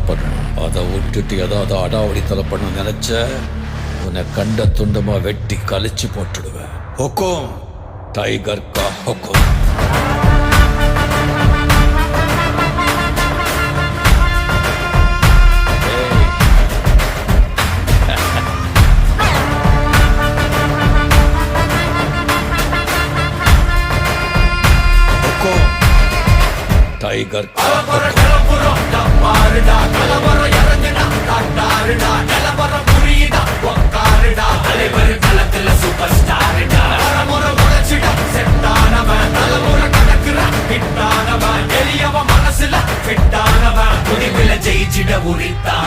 பண்ணணும். அதை விட்டுட்டு ஏதாவது அடாவடித்தலை பண்ண நினைச்ச உன்னை கண்ட துண்டமா வெட்டி கழிச்சு போட்டுடுவேன். ஹுக்கும் டைகர் கா ஹுக்கும். டைகர் மனசுல ஜெயிச்சிட உரித்தான்.